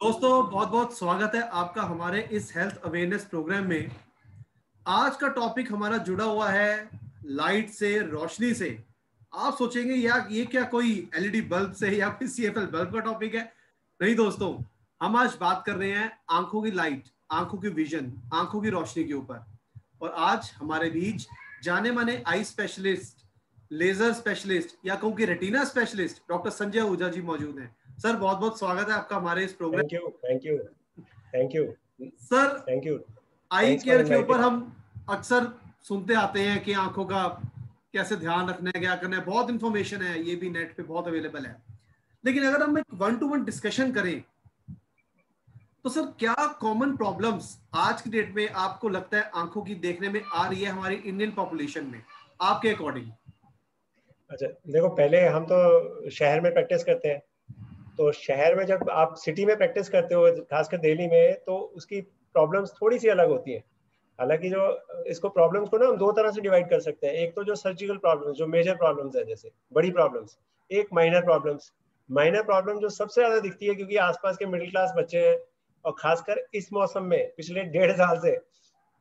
दोस्तों बहुत बहुत स्वागत है आपका हमारे इस हेल्थ अवेयरनेस प्रोग्राम में। आज का टॉपिक हमारा जुड़ा हुआ है लाइट से, रोशनी से। आप सोचेंगे यार ये क्या कोई एलईडी बल्ब से या फिर सीएफएल बल्ब का टॉपिक है। नहीं दोस्तों, हम आज बात कर रहे हैं आंखों की लाइट, आंखों की विजन, आंखों की रोशनी के ऊपर। और आज हमारे बीच जाने माने आई स्पेशलिस्ट, लेजर स्पेशलिस्ट या कहूँ कि retina specialist doctor Sanjay Ojha ji मौजूद हैं। सर बहुत बहुत स्वागत है आपका हमारे इस programme. Thank you, thank you, thank you, sir, thank you. I thanks for care के ऊपर इनवाइटिंग। हम अक्सर सुनते आते हैं कि आंखों का कैसे ध्यान रखना है, क्या करना है। बहुत इंफॉर्मेशन है, ये भी नेट पे बहुत अवेलेबल है। लेकिन अगर हम एक वन टू वन डिस्कशन करें तो सर क्या कॉमन प्रॉब्लम्स आज की डेट में आपको लगता है आंखों की देखने में आ रही है हमारी इंडियन पॉपुलेशन में, आपके अकॉर्डिंग? अच्छा, देखो, पहले हम तो शहर में प्रैक्टिस करते हैं। तो शहर में जब आप सिटी में प्रैक्टिस करते हो, खासकर दिल्ली में, तो उसकी प्रॉब्लम्स थोड़ी सी अलग होती हैं। हालांकि जो इसको प्रॉब्लम्स को ना हम दो तरह से डिवाइड कर सकते हैं। एक तो जो सर्जिकल प्रॉब्लम्स, जो मेजर प्रॉब्लम्स है, जैसे बड़ी प्रॉब्लम्स। एक माइनर प्रॉब्लम्स। माइनर प्रॉब्लम जो सबसे ज्यादा दिखती है, क्योंकि आसपास के मिडिल क्लास बच्चे हैं, और खासकर इस मौसम में पिछले 1.5 साल से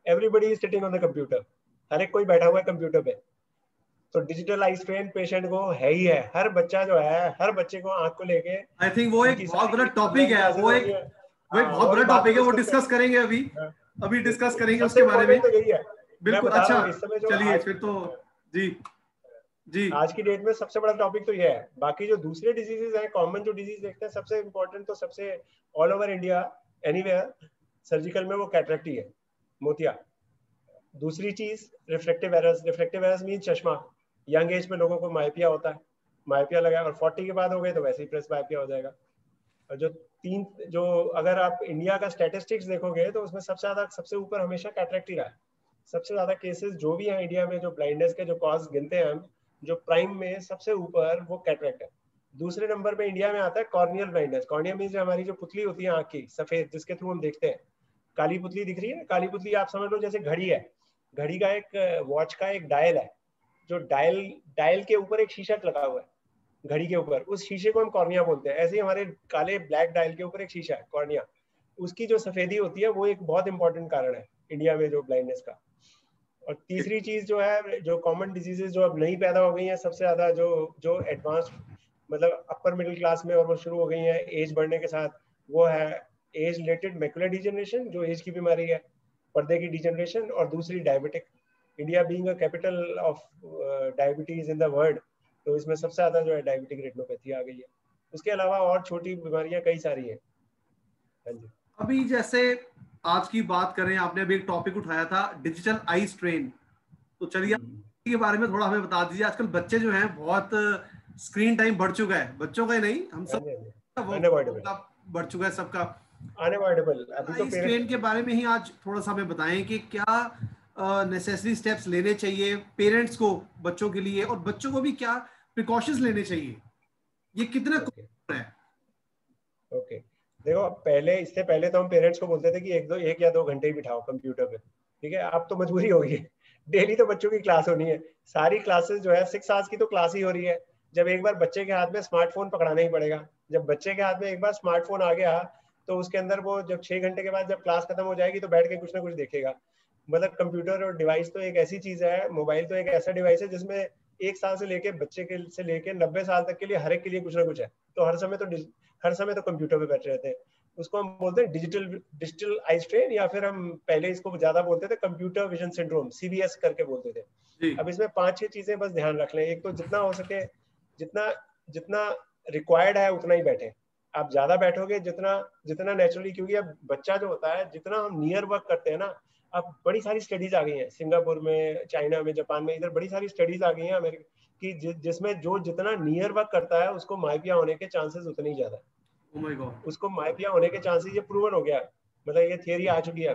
everybody is sitting on the computer. हर एक कोई बैठा हुआ है कंप्यूटर पे। तो डिजिटल आई स्ट्रेन पेशेंट को है ही है। हर बच्चा जो है, हर बच्चे को आंख को लेके आई थिंक वो एक उनकी बहुत बड़ा सारी टॉपिक ऑनलाइन है, क्लासेस हो रही है। वो एक हाँ, बहुत वो बड़ा अभी बाद में टॉपिक है, वो डिस्कस डिस्कस करेंगे। करेंगे अभी। हाँ, अभी डिस्कस तो करेंगे सबसे उसके बारे में। इम्पोर्टेंट तो यही है। मैं बिल्कुल, बता रहा अच्छा। हूँ इस समय जो चलिए आज फिर तो। जी। जी। आज की डेट में सबसे बड़ा टॉपिक तो ये है। बाकी जो दूसरे डिजीजेज हैं, कॉमन जो डिजीज देखते हैं, सबसे इम्पोर्टेंट तो सबसे all over India, anywhere, surgical में वो कैटरेक्ट ही है, मोतिया। दूसरी चीज reflective errors. Reflective errors mean चश्मा। यंग एज में लोगों को माइपिया होता है, माइपिया लगा, और 40 के बाद हो गए तो वैसे ही प्रेस माइपिया हो जाएगा। और जो अगर आप इंडिया का स्टैटिस्टिक्स देखोगे तो उसमें सबसे ज्यादा, सबसे ऊपर हमेशा कैटरेक्ट ही रहा है। सबसे ज्यादा केसेस जो भी हैं इंडिया में, जो ब्लाइंडनेस के जो कॉज गिनते हैं हम, जो प्राइम में सबसे ऊपर वो कैटरेक्ट है। दूसरे नंबर पे इंडिया में आता है कॉर्नियल ब्लाइंडनेस। कॉर्निया मीन हमारी जो पुतली होती है आंख की, सफेद, जिसके थ्रू हम देखते हैं। काली पुतली दिख रही है, काली पुतली आप समझ लो जैसे घड़ी है। घड़ी का एक, वॉच का एक डायल है। जो डायल डायल के ऊपर एक शीशा लगा हुआ है, घड़ी के ऊपर, उस शीशे को हम कॉर्निया बोलते हैं। ऐसे ही हमारे काले ब्लैक डायल के ऊपर एक शीशा है, कॉर्निया। उसकी जो सफेदी होती है वो एक बहुत इंपॉर्टेंट कारण है इंडिया में जो ब्लाइंडनेस का। और तीसरी चीज जो है, जो कॉमन डिजीजेस जो अब नई पैदा हो गई हैं सबसे ज्यादा, जो जो एडवांस, मतलब अपर मिडिल क्लास में, और वो शुरू हो गई है एज बढ़ने के साथ, वो है एज रिलेटेड मैकुलर डिजनरेशन, जो एज की बीमारी है, पर्दे की डिजनरेशन। और दूसरी diabetic. India being a capital of diabetes in the world, तो इसमें सबसे ज्यादा जो है डायबिटिक रेटिनोपैथी आ गई है। उसके अलावा और छोटी बीमारियां कई सारी हैं। हाँ जी। अभी जैसे आज की बात करें, आपने अभी एक टॉपिक उठाया था डिजिटल आई स्ट्रेन। तो चलिए आप के बारे में थोड़ा हमें बता दीजिए। आजकल बच्चे जो हैं बहुत स्क्रीन टाइम बढ़ चुका है, बच्चों का ही नहीं, हम हाँ सब जी, हाँ जी। वो अनअवॉइडेबल, बढ़ चुका है सबका। अनअवॉइडेबल। अभी तो आई पेरेंट्स, स्ट्रेन के बारे में ही आज थोड़ा सा हमें बताएं कि क्या नेसेसरी स्टेप्स लेने चाहिए पेरेंट्स को बच्चों के लिए, और बच्चों को भी क्या प्रिकॉशंस लेने चाहिए, ये कितना ओके, कॉमन है? ओके। देखो, पहले, इससे पहले तो हम पेरेंट्स को बोलते थे कि एक या दो घंटे ही बिठाओ कंप्यूटर पे। ठीक है, अब तो मजबूरी हो गई है। डेली तो बच्चों की क्लास होनी है। सारी क्लासेस जो है 6 आवर्स की तो क्लास ही हो रही है। जब एक बार बच्चे के हाथ में स्मार्टफोन पकड़ाना ही पड़ेगा। जब बच्चे के हाथ में एक बार स्मार्टफोन आ गया, तो उसके अंदर वो जब 6 घंटे के बाद जब क्लास खत्म हो जाएगी तो बैठ के कुछ ना कुछ देखेगा। मतलब कंप्यूटर और डिवाइस तो एक ऐसी चीज है, मोबाइल तो एक ऐसा डिवाइस है जिसमें 1 साल से लेके बच्चे के से लेके 90 साल तक के लिए हर एक के लिए कुछ ना कुछ है। तो हर समय तो कंप्यूटर पे बैठे रहते हैं। उसको हम बोलते हैं डिजिटल डिजिटल आई स्ट्रेन, या फिर हम पहले इसको ज्यादा बोलते थे कंप्यूटर विजन सिंड्रोम, सीबीएस करके बोलते थे। जी। अब इसमें 5-6 चीजें बस ध्यान रख लें। एक तो जितना हो सके, जितना जितना रिक्वायर्ड है उतना ही बैठे। आप ज्यादा बैठोगे, जितना जितना नेचुरली, क्योंकि अब बच्चा जो होता है, जितना हम नियर वर्क करते हैं ना, अब बड़ी सारी स्टडीज आ गई हैं सिंगापुर में, चाइना में, जापान में, इधर बड़ी सारी स्टडीज आ गई हैं अमेरिका की, जिसमें जो जितना नियर वर्क करता है उसको माइपिया होने के चांसेस उतने ही ज्यादा है। Oh my God. उसको माइपिया होने के चांसेस, ये प्रूवन हो गया। मतलब ये थियरी आ चुकी है।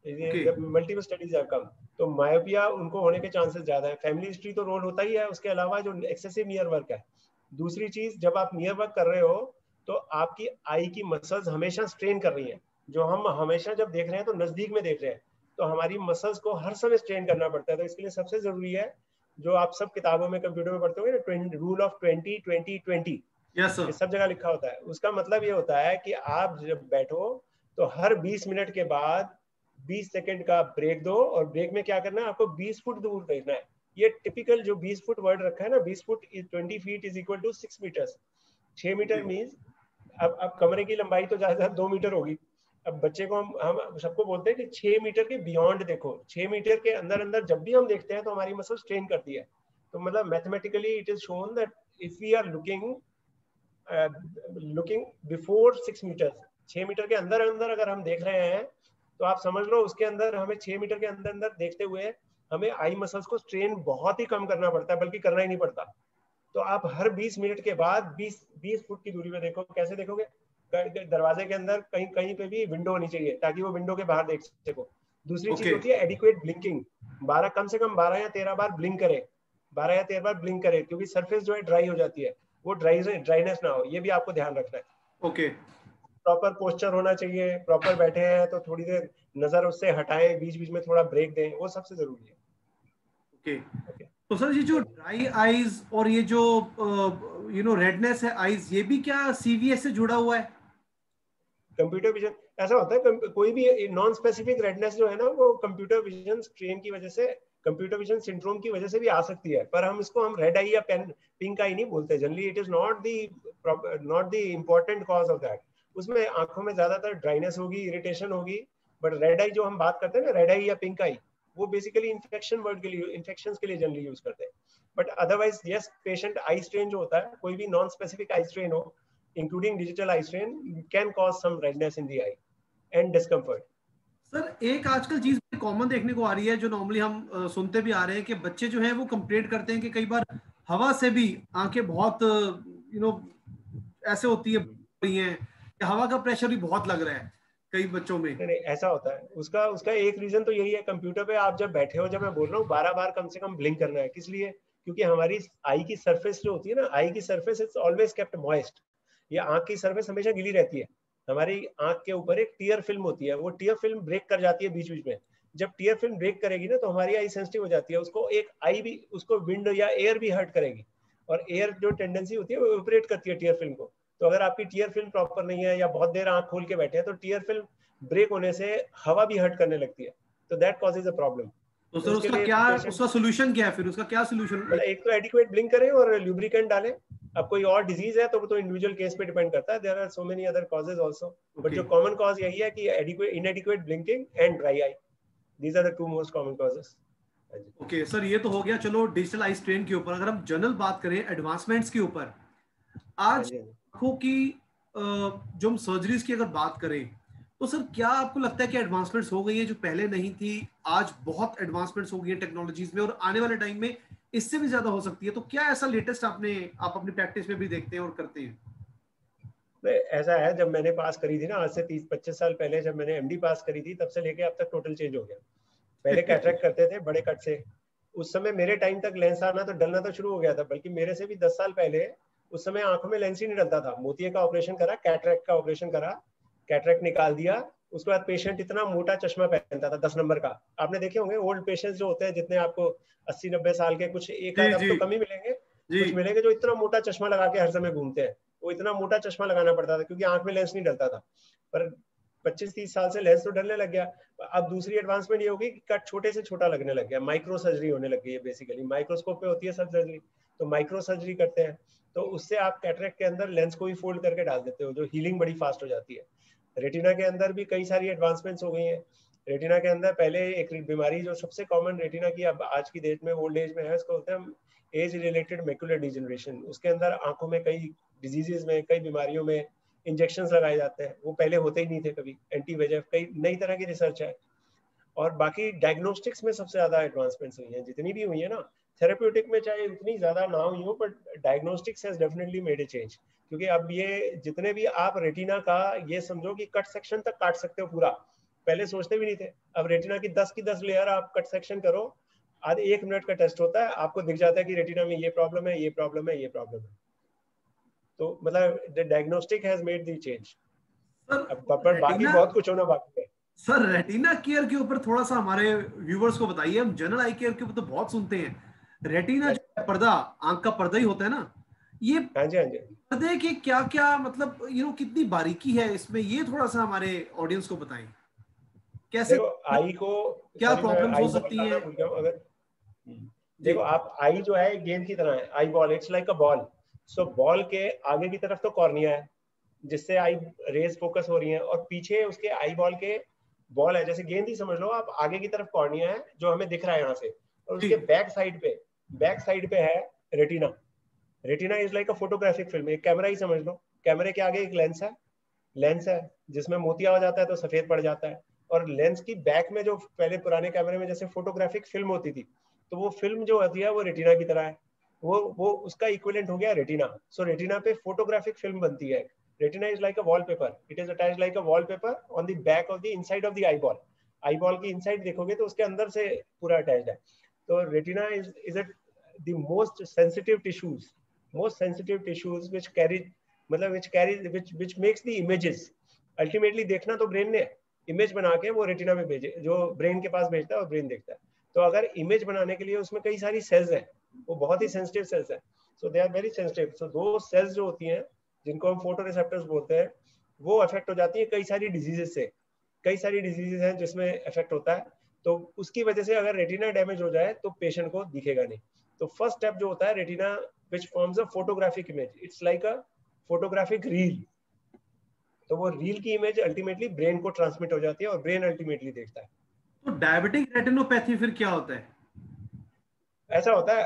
ये ओके। जब मल्टीपल स्टडीज है कम, तो मायोपिया उनको होने के चांसेस ज्यादा है। फैमिली हिस्ट्री तो रोल होता ही है, उसके अलावा जो एक्सेसिव नियर वर्क है। दूसरी चीज, जब आप नियर वर्क कर रहे हो तो आपकी आई की मसल्स हमेशा स्ट्रेन कर रही हैं। जो हम हमेशा जब देख रहे हैं तो नजदीक में देख रहे हैं, तो हमारी मसल्स को हर समय स्ट्रेन करना पड़ता है। तो इसके लिए सबसे जरूरी है, जो आप सब किताबों में, कंप्यूटर में पढ़ते हो, रूल ऑफ 20-20-20। Yes sir. ये सब जगह लिखा होता है। उसका मतलब ये होता है कि आप जब बैठो तो हर 20 मिनट के बाद 20 सेकंड का ब्रेक दो, और ब्रेक में क्या करना है, आपको 20 फुट दूर देखना है। ये टिपिकल जो 20 फुट वर्ड रखा है ना, 20 foot is 20 feet is equal to 6 metres. 6 metre means अब कमरे की लंबाई तो ज्यादा 2 मीटर होगी। अब बच्चे को हम सबको बोलते हैं कि 6 मीटर के बियॉन्ड देखो। 6 मीटर के अंदर अंदर जब भी हम देखते हैं तो हमारी मसल स्ट्रेन करती है। तो मतलब mathematically it is shown that if we are looking before 6 metre, 6 metre के अंदर अंदर अगर हम देख रहे हैं तो आप समझ लो उसके अंदर हमें 6 मीटर के अंदर अंदर देखते हुए हमें आई मसल्स को स्ट्रेन बहुत ही कम करना पड़ता है, बल्कि करना ही नहीं पड़ता। तो आप हर 20 मिनट के बाद 20 फुट की दूरी में देखो। कैसे देखोगे, दरवाजे के अंदर कहीं कहीं पे भी विंडो होनी चाहिए ताकि वो विंडो के बाहर देख सको। दूसरी चीज होती है एडिक्वेट ब्लिंकिंग। 12 कम से कम 12 या 13 बार ब्लिंक करे, 12 या 13 बार ब्लिंक करे, क्योंकि सरफेस जो है ड्राई हो जाती है, वो ड्राइनेस ना हो, ये भी आपको ध्यान रखना है। ओके। प्रॉपर पोस्चर होना चाहिए, प्रॉपर बैठे हैं तो थोड़ी देर नजर उससे हटाएं, बीच बीच में थोड़ा ब्रेक दें, वो सबसे जरूरी है। ओके। तो सर ये जो ड्राई आईज और ये जो रेडनेस है आईज, ये भी क्या सीवीएस से जुड़ा हुआ है? कंप्यूटर विजन ऐसा होता है, कोई भी नॉन स्पेसिफिक रेडनेस जो है ना, वो कंप्यूटर विजन स्ट्रेन की वजह से, कंप्यूटर विजन सिंड्रोम की वजह से भी आ सकती है। पर हम रेड आई या पिंक आई नहीं बोलते generally. It is not the important cause of that. उसमें आंखों में ज्यादातर ड्राइनेस होगी, इरिटेशन होगी। बट रेड आई जो हम बात करते हैं ना, रेड आई या पिंक आई, वो बेसिकली इन्फेक्शन वर्ड के लिए, इन्फेक्शन के लिए जनरली यूज करते हैं। But otherwise yes, patient eye strain जो होता है, कोई भी नॉन स्पेसिफिक आई स्ट्रेन हो, including digital eye strain, can cause some redness in the eye and discomfort. Sir एक आजकल चीज कॉमन देखने को आ रही है, जो नॉर्मली हम सुनते भी आ रहे हैं कि बच्चे जो हैं वो कंप्लेंट करते हैं कि कई बार हवा से भी आंखें बहुत ऐसे होती है कि हवा का प्रेशर भी बहुत लग रहा है कई बच्चों में। नहीं, ऐसा होता है। उसका उसका एक रीजन तो यही है, कंप्यूटर पे आप जब बैठे हो, जब मैं बोल रहा हूँ 12 बार कम से कम ब्लिंक करना है, किस लिए? क्योंकि हमारी आई की सरफेस जो होती है ना, आई की surface is always kept moist. ये आंख की सरफेस हमेशा गीली रहती है। हमारी आंख के ऊपर एक टीयर फिल्म होती है, वो टीयर फिल्म ब्रेक कर जाती है बीच बीच में। जब टीयर फिल्म ब्रेक करेगी ना, तो हमारी आई सेंसिटिव हो जाती है। उसको एक आई भी, उसको विंड या एयर भी हर्ट करेगी, और एयर जो टेंडेंसी होती है वो ऑपरेट करती है टीयर फिल्म को। तो अगर आपकी टीयर फिल्म प्रॉपर नहीं है या बहुत देर आंख खोल के बैठे हैं, तो टीयर फिल्म ब्रेक होने से हवा भी हर्ट करने लगती है, तो दैट कॉजेज अ प्रॉब्लम। तो सर उसका क्या, उसका सोल्यूशन क्या है फिर? उसका क्या सोल्यूशन? मतलब एक तो एडिक्वेट ब्लिंक करें और ल्यूब्रिकेंट डालें। अब कोई और डिजीज है तो इंडिविजुअल केस पे डिपेंड करता है। There are so many other causes also, but जो कॉमन कॉज यही है कि inadequate blinking and dry eye, these are the two most common causes. Okay sir, ये तो हो गया चलो डिजिटल आई स्ट्रेन के ऊपर। अगर हम जनरल बात करें एडवांसमेंट्स के ऊपर, आज आंखों की जो हम सर्जरीज की अगर बात करें, तो सर क्या आपको लगता है कि एडवांसमेंट्स हो गई है जो पहले नहीं थी? आज बहुत एडवांसमेंट्स हो गई है टेक्नोलॉजीज में, और आने वाले टाइम में इससे भी ज्यादा हो सकती है। तो क्या ऐसा लेटेस्ट आप अपनी प्रैक्टिस में भी देखते हैं और करते हैं? ऐसा है, जब मैंने पास करी थी ना, आज से 30-25 साल पहले जब मैंने एमडी पास करी थी, तब से लेके अब तक टोटल चेंज हो गया। पहले कैटरेक्ट करते थे बड़े कट से, उस समय मेरे टाइम तक लेंस आना तो डलना तो शुरू हो गया था, बल्कि मेरे से भी 10 साल पहले उस समय आंखों में लेंस ही नहीं डलता था। मोतिये का ऑपरेशन करा, कैटरेक्ट का ऑपरेशन करा, कैटरेक्ट निकाल दिया। उसके बाद पेशेंट इतना मोटा चश्मा पहनता था 10 नंबर का। आपने देखे होंगे ओल्ड पेशेंट्स जो होते हैं, जितने आपको 80-90 साल के, कुछ एक आध अब तो कम ही मिलेंगे, कुछ मिलेंगे जो इतना मोटा चश्मा लगा के हर समय घूमते हैं। वो इतना मोटा चश्मा लगाना पड़ता था क्योंकि आंख में लेंस नहीं डलता था। पर 25-30 साल से लेंस तो डलने लग गया। अब दूसरी एडवांसमेंट ये होगी कि कट छोटे से छोटा लगने लग गया, माइक्रो सर्जरी होने लग गई है। बेसिकली माइक्रोस्कोप पे होती है सब सर्जरी, तो माइक्रो सर्जरी करते हैं। तो उससे आप कैटरेक्ट के अंदर लेंस को ही फोल्ड करके डाल देते हो, जो हीलिंग बड़ी फास्ट हो जाती है। रेटिना के अंदर भी कई सारी एडवांसमेंट्स हो गई हैं। रेटिना के अंदर पहले एक बीमारी जो सबसे कॉमन रेटिना की अब आज की डेट में ओल्ड एज में है, उसको बोलते हैं एज रिलेटेड मैकुलर डिजेनरेशन। उसके अंदर आंखों में कई डिजीजेज में, कई बीमारियों में इंजेक्शंस लगाए जाते हैं, वो पहले होते ही नहीं थे कभी। एंटी वेजेफ, कई नई तरह की रिसर्च है। और बाकी डायग्नोस्टिक्स में सबसे ज्यादा एडवांसमेंट्स हुई हैं, जितनी भी हुई है ना। थेरेप्यूटिक में चाहे उतनी ज्यादा ना हुई हो, but diagnostics has definitely made a change. क्योंकि अब ये जितने भी आप रेटिना का, ये समझो कि कट सेक्शन तक काट सकते हो पूरा, पहले सोचते भी नहीं थे। अब रेटिना की 10 लेयर आप कट सेक्शन करो, आधे 1 मिनट का टेस्ट होता है, आपको दिख जाता है कि रेटिना में ये प्रॉब्लम है, ये प्रॉब्लम है, ये प्रॉब्लम है। तो मतलब the diagnostic has made the change. अब पर बाकी बहुत कुछ होना बाकी है। सर रेटिना केयर के ऊपर थोड़ा सा हमारे व्यूवर्स को बताइए। हम जनरल आई केयर के ऊपर तो बहुत सुनते हैं, रेटिना जो पर्दा, आंख का पर्दा ही होता है ना, ये हाँ जी, हाँ जी। पर्दे कि क्या क्या मतलब कितनी बारीकी है इसमें, ये थोड़ा सा हमारे ऑडियंस को बताएं। कैसे, देखो आई को, क्या सॉरी मैं प्रॉब्लम्स हो आई बॉल सकती डालना हैं? भूल गया हूँ। अगर जी देखो आप, आई जो है गेंद की तरह है, eye ball it's like a ball. So ball के आगे की तरफ तो कॉर्निया है जिससे आई रेज फोकस हो रही है, और पीछे उसके आई बॉल के बॉल है, जैसे गेंद ही समझ लो आप, आगे की तरफ कॉर्निया है जो हमें दिख रहा है यहाँ से, और जी उसके बैक साइड पे है retina. Retina is like a photographic film, एक कैमरा ही समझ लो। कैमरे के आगे एक लेंस है जिसमें मोतिया हो जाता है तो सफेद पड़ जाता है। और लेंस की बैक में जो पहले पुराने कैमरे में जैसे फोटोग्राफिक फिल्म होती थी, तो वो फिल्म जो होती है वो रेटिना की तरह है। वो उसका इक्विवेलेंट हो गया रेटिना। सो रेटिना पे फोटोग्राफिक फिल्म बनती है। Retina is like a wallpaper, it is attached like a wallpaper on the back of the inside of the eye ball. I ball की इनसाइड देखोगे तो उसके अंदर से पूरा अटैच्ड है। तो retina is the most sensitive tissues which carry, मतलब which makes the images। Ultimately देखना तो ब्रेन ने, इमेज बना के वो रेटिना में भेजे, जो ब्रेन के पास भेजता है और ब्रेन देखता है। तो अगर इमेज बनाने के लिए उसमें कई सारी सेल्स हैं, वो बहुत ही सेंसिटिव सेल्स हैं। सो दे आर वेरी सेंसिटिव। सो दो सेल्स जो होती हैं जिनको हम फोटो रिसेप्टर्स बोलते हैं, वो अफेक्ट हो जाती है कई सारी डिजीजेस से। कई सारी डिजीजेस हैं जिसमें इफेक्ट होता है। तो उसकी वजह से अगर रेटिना डैमेज हो जाए तो पेशेंट को दिखेगा नहीं। तो फर्स्ट स्टेप जो होता है, retina which forms a photographic image, it's like a photographic reel. तो वो रील की इमेज अल्टीमेटली ब्रेन को ट्रांसमिट हो जाती है और ब्रेन अल्टीमेटली देखता है। तो डायबिटिक रेटिनोपैथी फिर क्या होता है? ऐसा होता है,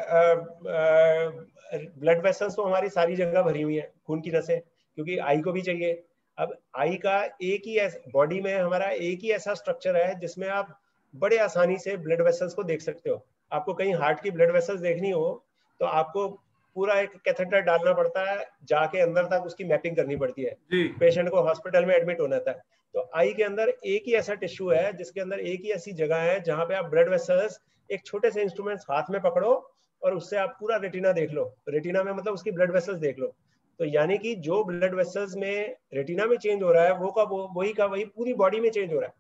ब्लड वेसल्स तो हमारी सारी जगह भरी हुई है, खून की नसें, क्योंकि आई को भी चाहिए। अब आई का एक ही बॉडी में हमारा एक ही ऐसा स्ट्रक्चर है जिसमें आप बड़े आसानी से ब्लड वेसल्स को देख सकते हो। आपको कहीं हार्ट की ब्लड वेसल्स देखनी हो तो आपको पूरा एक कैथेटर डालना पड़ता है, जाके अंदर तक उसकी मैपिंग करनी पड़ती है, जी पेशेंट को हॉस्पिटल में एडमिट होना था। तो आई के अंदर एक ही ऐसा टिश्यू है जिसके अंदर एक ही ऐसी जगह है जहां पे आप ब्लड वेसल्स एक छोटे से इंस्ट्रूमेंट हाथ में पकड़ो और उससे आप पूरा रेटिना देख लो। रेटिना में मतलब उसकी ब्लड वेसल्स देख लो। तो यानी कि जो ब्लड वेसल्स में रेटिना में चेंज हो रहा है वो का वही पूरी बॉडी में चेंज हो रहा है।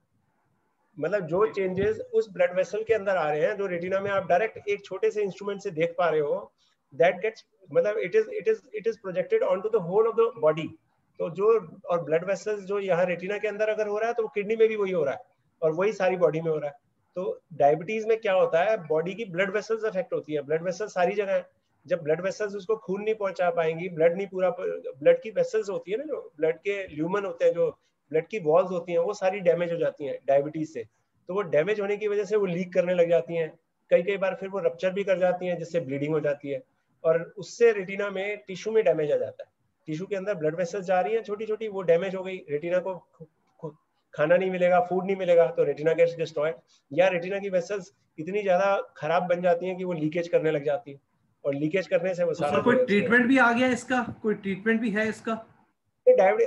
मतलब जो चेंजेस उस ब्लड वेसल के अंदर आ रहे हैं, जो रेटिना में आप डायरेक्ट एक छोटे से इंस्ट्रूमेंट से देख पा रहे हो, दैट गेट्स, मतलब it is projected on to the whole of the body. तो जो, और ब्लड वेसल्स जो यहाँ रेटिना के अंदर अगर हो रहा है तो किडनी में भी वही हो रहा है, और वही सारी बॉडी में हो रहा है। तो डायबिटीज में क्या होता है, बॉडी की ब्लड वेसल्स अफेक्ट होती है। ब्लड वेसल्स सारी जगह है। जब ब्लड वेसल्स उसको खून नहीं पहुंचा पाएंगी, ब्लड नहीं पूरा, ब्लड की वेसल्स होती है ना, जो ब्लड के ल्यूमन होते हैं, जो ब्लड की वॉल्स होती हैं, वो सारी डैमेज हो जाती हैं डायबिटीज से। तो वो डैमेज होने की वजह से वो लीक करने लग जाती हैं। कई कई बार फिर वो रप्चर भी कर जाती हैं जिससे ब्लीडिंग हो जाती है, और उससे रेटिना में टिश्यू में डैमेज आ जाता है। टिश्यू के अंदर ब्लड वेसल्स जा रही हैं छोटी छोटी, वो डैमेज हो गई, रेटिना को खाना नहीं मिलेगा, फूड नहीं मिलेगा, तो रेटिना गेट्स डिस्ट्रॉयड। या रेटिना की वेसल्स इतनी ज्यादा खराब बन जाती हैं कि वो लीकेज करने लग जाती है, और लीकेज करने से वो तो सर सारा कोई जो उसमें, ट्रीटमेंट भी आ गया इसका, कोई ट्रीटमेंट भी है इसका?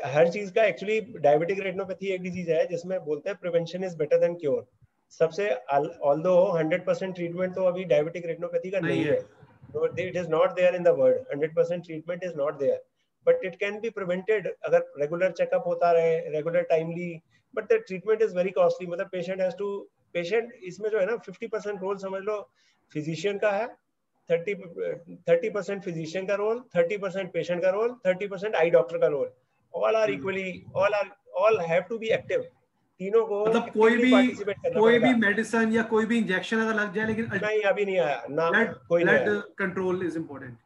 हर चीज का एक्चुअली, डायबिटिक रेटिनोपैथी एक डिजीज है जिसमें बोलते हैं prevention is better than cure. सबसे, ऑल्दो 100% ट्रीटमेंट तो अभी डायबिटिक रेटिनोपैथी का नहीं नहीं है। है, it is not there in the world, 100% treatment is not there, but it can be prevented अगर रेगुलर चेकअप होता रहे, regular timely. But the treatment is very costly, मतलब पेशेंट इसमें जो है ना, 50% रोल समझ लो फिजिशियन का है, 30% फिजिशियन का रोल, 30% पेशेंट का रोल, 30% आई डॉक्टर का role. All are equally, all have to be active. तीनों को मतलब एक्टिवली पार्टिसिपेट करना कोई भी पड़ेगा। मेडिसिन या कोई भी इंजेक्शन अगर लग जाए, लेकिन नहीं अभी नहीं आया ना, ब्लड कोई नहीं ब्लड आया। Control is important.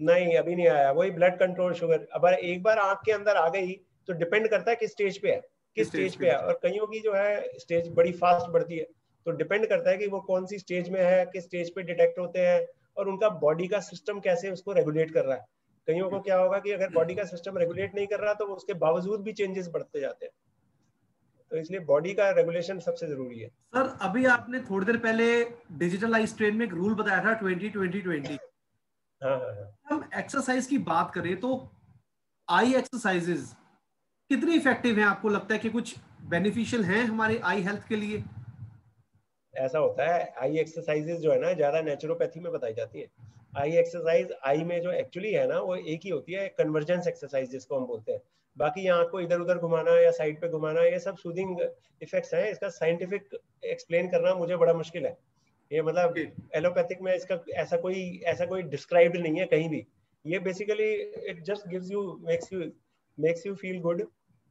नहीं अभी नहीं आया, वही ब्लड कंट्रोल, शुगर। अब एक बार आंख के अंदर आ गई तो डिपेंड करता है किस स्टेज पे है, किस किस स्टेज स्टेज पे पे है। है? और कईयों की जो है स्टेज बड़ी फास्ट बढ़ती है, तो डिपेंड करता है कि वो कौन सी स्टेज में है, किस स्टेज पे डिटेक्ट होते हैं, और उनका बॉडी का सिस्टम कैसे उसको रेगुलेट कर रहा है। कईयों को क्या होगा कि अगर बॉडी का सिस्टम रेगुलेट नहीं कर रहा तो उसके बावजूद भी चेंजेस बढ़ते जाते हैं। तो इसलिए बॉडी का रेगुलेशन सबसे जरूरी है। सर अभी आपने थोड़ी देर पहले डिजिटल आई स्ट्रेन में एक रूल बताया था 20-20-20। हाँ हाँ हाँ। हम एक्सरसाइज की बात करें तो आई एक्सरसाइजेज कितनी इफेक्टिव हैं? आपको लगता है कि कुछ बेनिफिशियल हैं हमारे आई हेल्थ के लिए? ऐसा होता है, आई एक्सरसाइजेज जो है ना ज्यादा नेचुरोपैथी में बताई जाती है। आई एक्सरसाइज आई में जो एक्चुअली है ना वो एक ही होती है, कन्वर्जेंस एक्सरसाइज जिसको हम बोलते हैं। बाकी यहाँ को इधर उधर घुमाना या साइड पे घुमाना ये सब सूदिंग इफेक्ट्स हैं। इसका साइंटिफिक एक्सप्लेन करना मुझे बड़ा मुश्किल है। ये मतलब ओके। एलोपैथिक में इसका ऐसा कोई डिस्क्राइब्ड नहीं है कहीं भी ये basically it just gives you makes you feel good.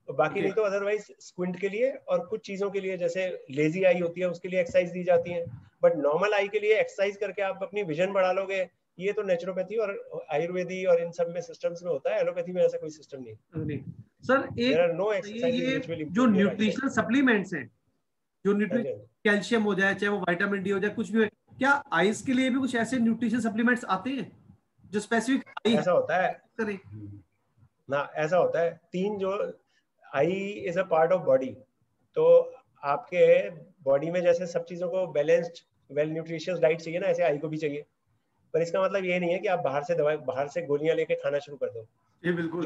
बाकी नहीं तो अदरवाइज स्क्विंट के लिए और कुछ चीजों के लिए जैसे लेजी आई होती है उसके लिए एक्सरसाइज दी जाती है, बट नॉर्मल आई के लिए एक्सरसाइज करके आप अपनी विजन बढ़ा लोगे, ये तो नेचुरोपैथी और आयुर्वेदी और इन सब में सिस्टम्स में होता है, एलोपैथी में ऐसा कोई सिस्टम नहीं। सर देयर आर एक नो एक्सरसाइजेज ये व्हिच विल जो improve your eyesight. Nutritional supplements हैं, जो न्यूट्रिशन कैल्शियम हो जाए, चाहे वो विटामिन डी हो जाए, कुछ भी हो, क्या आइज के लिए भी कुछ ऐसे न्यूट्रिशन सप्लीमेंट्स आते हैं जो स्पेसिफिक आई ऐसा होता है करें? ना, ऐसा होता है। तीन जो eye is a part of body, तो आपके बॉडी में जैसे सब चीजों को बैलेंस्ड वेल न्यूट्रिशियस डाइट चाहिए ना, ऐसे आई को भी चाहिए। पर इसका मतलब ये नहीं है कि आप बाहर से गोलियां लेके खाना शुरू कर दो। ये बिल्कुल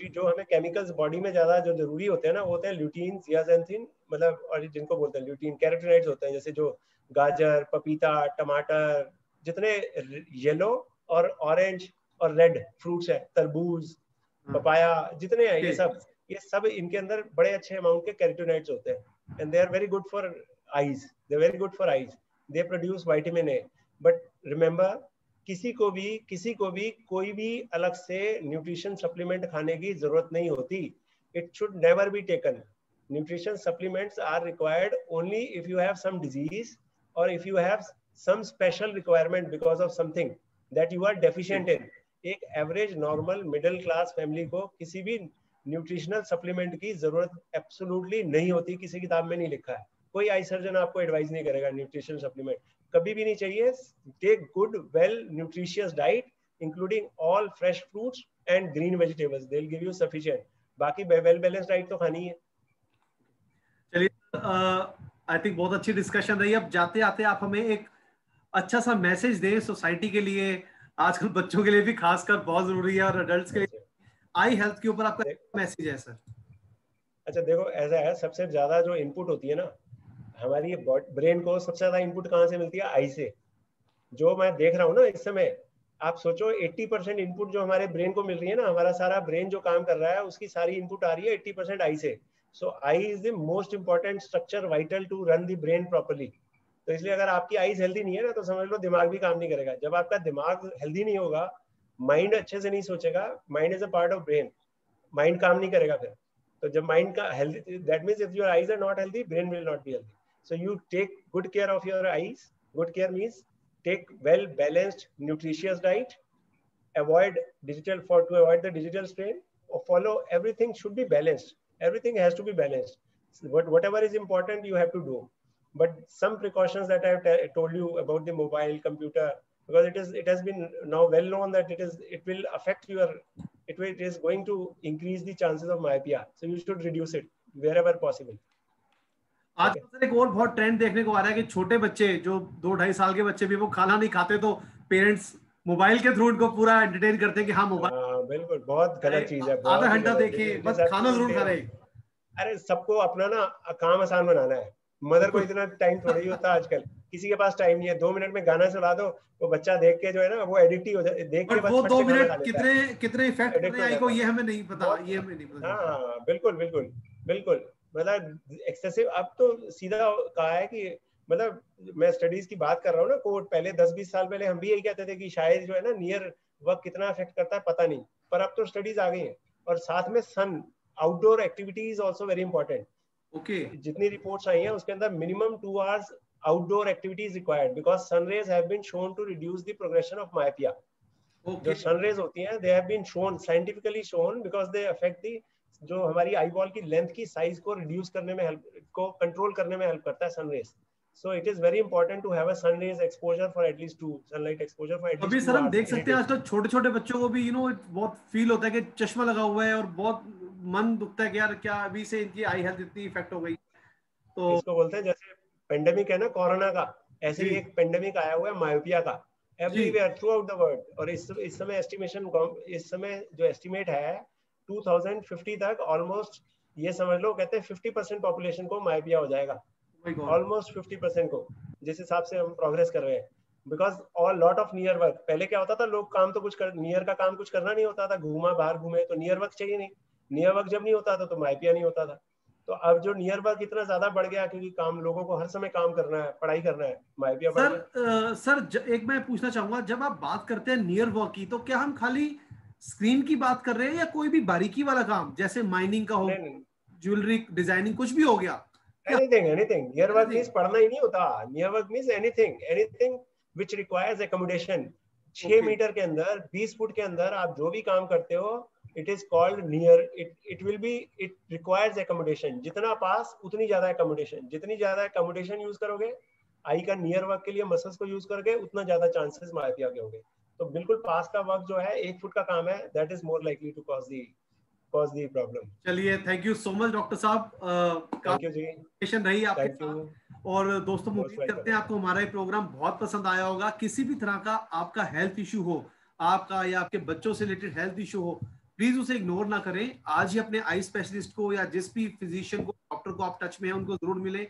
जो हमें केमिकल्स बॉडी में ज्यादा जो जरूरी होते हैं ना, वो होते हैं ल्यूटीन, जियाजेंथिन, मतलब, और जिनको बोलते हैं ल्यूटीन कैरोटीनॉइड्स होते हैं, जैसे जो गाजर, पपीता, टमाटर, जितने येलो और ऑरेंज और रेड फ्रूट्स है, तरबूज, पपाया, जितने हैं ये सब इनके अंदर बड़े अच्छे अमाउंट के कैरोटीनॉइड्स होते हैं, and they are very good for eyes, they are very good for eyes, they produce vitamin A. But remember, किसी को भी कोई भी अलग से न्यूट्रिशन सप्लीमेंट खाने की जरूरत नहीं होती। It should never be taken. Nutrition supplements are required only if you have some disease और if you have some special requirement because of something that you are deficient in. एक average normal middle class family को किसी भी nutritional supplement की जरूरत absolutely नहीं होती, किसी किताब में नहीं लिखा है। कोई आई सर्जन आपको एडवाइस नहीं करेगा न्यूट्रिशन सप्लीमेंट, कभी भी नहीं चाहिए। Take good well nutritious diet including all fresh fruits and green vegetables, they will give you sufficient. बाकी वेल बैलेंस्ड डाइट तो खानी है। चलिए, आई थिंक बहुत अच्छी डिस्कशन रही। अब जाते आते आप हमें एक अच्छा सा मैसेज दें सोसाइटी के लिए, आजकल बच्चों के लिए भी खासकर बहुत जरूरी है, और अडल्ट्स के लिए आई हेल्थ के ऊपर आपका मैसेज है सर? अच्छा देखो, ऐसा है, सबसे ज्यादा जो इनपुट होती है ना हमारी ब्रेन को, सबसे ज्यादा इनपुट कहाँ से मिलती है? आई से। जो मैं देख रहा हूँ ना इस समय, आप सोचो 80% इनपुट जो हमारे ब्रेन को मिल रही है ना, हमारा सारा ब्रेन जो काम कर रहा है उसकी सारी इनपुट आ रही है 80% आई से। So eye is the most important structure vital to run the brain properly. तो इसलिए अगर आपकी आईज हेल्दी नहीं है ना, तो समझ लो दिमाग भी काम नहीं करेगा। जब आपका दिमाग हेल्दी नहीं होगा, माइंड अच्छे से नहीं सोचेगा, mind is a part of brain, mind काम नहीं करेगा फिर। तो जब माइंड का healthy, that means if your eyes are not healthy, brain will not be healthy. So you take good care of your eyes. Good care means take well balanced nutritious diet, avoid to avoid the digital strain, or follow, everything should be balanced. Everything has to be balanced. Whatever is important you have to do, but some precautions that I have told you about the mobile computer, because it has been now well known that it will affect your, it is going to increase the chances of myopia, so you should reduce it wherever possible. आजकल sir एक और बहुत trend देखने को आ रहा है कि छोटे बच्चे जो 2-2.5 साल के बच्चे भी, वो खाना नहीं खाते तो पेरेंट्स मोबाइल के थ्रू उनको पूरा एंटरटेन करते हैं कि हाँ मोबाइल, बिल्कुल बहुत गलत चीज है, आधा घंटा देखे बस खाना जरूर खा रहे। अरे सबको अपना ना काम आसान बनाना है। मदर को इतना टाइम थोड़ी होता है आजकल, किसी के पास टाइम नहीं है। 2 मिनट में गाना चला दो, वो बच्चा देख के जो है ना वो एडिक्ट ही हो जाए, देख के बस वो फट 2 से खाना खा मिनट लेता है। कितने इफेक्ट कर रहे हैं को ये हमें नहीं पता, ये हमें नहीं पता। हाँ बिल्कुल बिल्कुल बिल्कुल, मतलब एक्सेसिव। अब तो सीधा कहा है कि, मतलब मैं स्टडीज की बात कर रहा हूँ ना, कोर्ट पहले 10-20 साल पहले हम भी यही कहते थे कि शायद जो है ना नियर वर्क कितना अफेक्ट करता है पता नहीं, पर अब तो स्टडीज आ गई हैं। और साथ में sun outdoor activity is also very important. Okay, जितनी रिपोर्ट्स आई हैं उसके अंदर minimum 2 hours outdoor activities required, because sun rays have been shown to reduce the progression of myopia. जो सन रेज होती हैं, they have been shown, scientifically shown, because they affect the जो हमारी आई बॉल की length की size को reduce करने में हेल्प, को कंट्रोल करने में हेल्प करता है sun rays. So it is very important to have a sun rays exposure for at least 2 sunlight exposure for at least 2 अभी सर हम hours देख सकते हैं आजकल छोटे छोटे बच्चों को भी बहुत फील होता है कि चश्मा लगा हुआ है, और बहुत मन दुखता है कि यार क्या अभी से इनकी आई हेल्थ इतनी इफेक्ट हो गई। तो इसको बोलते हैं, जैसे पेंडेमिक है ना कोरोना का, ऐसे ही एक पेंडेमिक आया हुआ है मायोपिया का everywhere through out the world. और इस समय एस्टिमेशन, इस समय जो एस्टिमेट है 2050 तक ऑलमोस्ट, ये समझ लो कहते हैं 50% पॉपुलेशन को मायोपिया हो जाएगा, ऑलमोस्ट 50% को, जिस हिसाब से हम प्रोग्रेस कर रहे हैं। Because all lot of near work, पहले क्या होता था, लोग काम तो कुछ कर, नियर का काम कुछ करना नहीं होता था, घूमा बाहर घूमे तो नियर वर्क चाहिए नहीं, नियर वर्क जब नहीं होता था तो मायोपिया नहीं होता था। तो अब जो नियर वर्क इतना ज्यादा बढ़ गया क्योंकि काम, लोगों को हर समय काम करना है, पढ़ाई करना है, मायोपिया बढ़ गया। सर एक मैं पूछना चाहूंगा, जब आप बात करते हैं नियर वर्क की, तो क्या हम खाली स्क्रीन की बात कर रहे हैं या कोई भी बारीकी वाला काम, जैसे माइनिंग का हो, ज्वेलरी डिजाइनिंग, कुछ भी हो गया? Anything anything. Near work means पढ़ना ही नहीं होता। Near work means anything anything which requires accommodation. 6 metre के अंदर, 20 फुट के अंदर आप जो भी काम करते हो, it is called near. It will be, it requires accommodation. जितना पास उतनी ज्यादा एकोमोडेशन, जितनी ज्यादा एकोमोडेशन यूज करोगे आई का नियर वर्क के लिए मसल्स को यूज करके, उतना ज्यादा चांसेस माइपिया के होंगे। तो बिल्कुल पास का वर्क जो है 1 फुट का काम है, that is more likely to cause the problem. चलिए, thank you so much doctor साहब, थैंक यू जी, रही आपके थैंक यू, साथ। और दोस्तों, मोस्ट उम्मीद करते वेलकम। हैं आपको हमारा ये प्रोग्राम बहुत पसंद आया होगा। किसी भी तरह का आपका हेल्थ इशू हो, आपका या आपके बच्चों से रिलेटेड हेल्थ इशू हो, प्लीज उसे इग्नोर ना करें। आज ही अपने आई स्पेशलिस्ट को या जिस भी फिजिशियन को, डॉक्टर को आप टच में हैं, उनको जरूर मिलें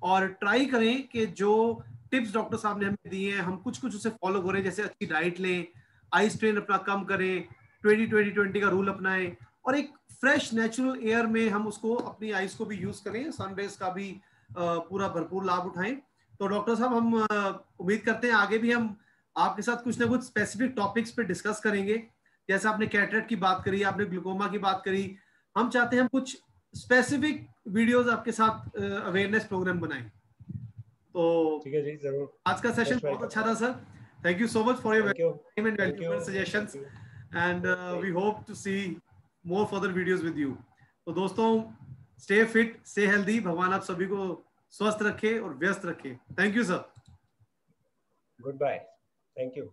और ट्राई करें कि जो टिप्स डॉक्टर साहब ने हमें दिए हैं, हम कुछ कुछ उसे फॉलो करें। जैसे अच्छी डाइट लें, आई स्ट्रेन अपना कम करें, 20-20-20 का रूल अपनाएं, और एक फ्रेश नेचुरल एयर में हम उसको अपनी आईज को भी यूज करें, सनरेज का भी पूरा भरपूर लाभ उठाएं। तो डॉक्टर साहब, हम उम्मीद करते हैं आगे भी हम आपके साथ कुछ ना कुछ स्पेसिफिक टॉपिक्स पे डिस्कस करेंगे। जैसे आपने कैटरेक्ट की बात करी, आपने ग्लूकोमा की बात करी, हम चाहते हैं हम कुछ स्पेसिफिक वीडियोस आपके साथ अवेयरनेस प्रोग्राम बनाएं। तो ठीक है जी, जरूर। आज का सेशन मोस्ट बहुत वेलकम। अच्छा रहा sir. Thank you so much for your thank you, time and thank you, valuable thank suggestions, you. And we hope to see more further videos with you. तो दोस्तों, स्टे फिट, स्टे हेल्दी, भगवान आप सभी को स्वस्थ रखे और व्यस्त रखे। Thank you sir. Good bye, thank you.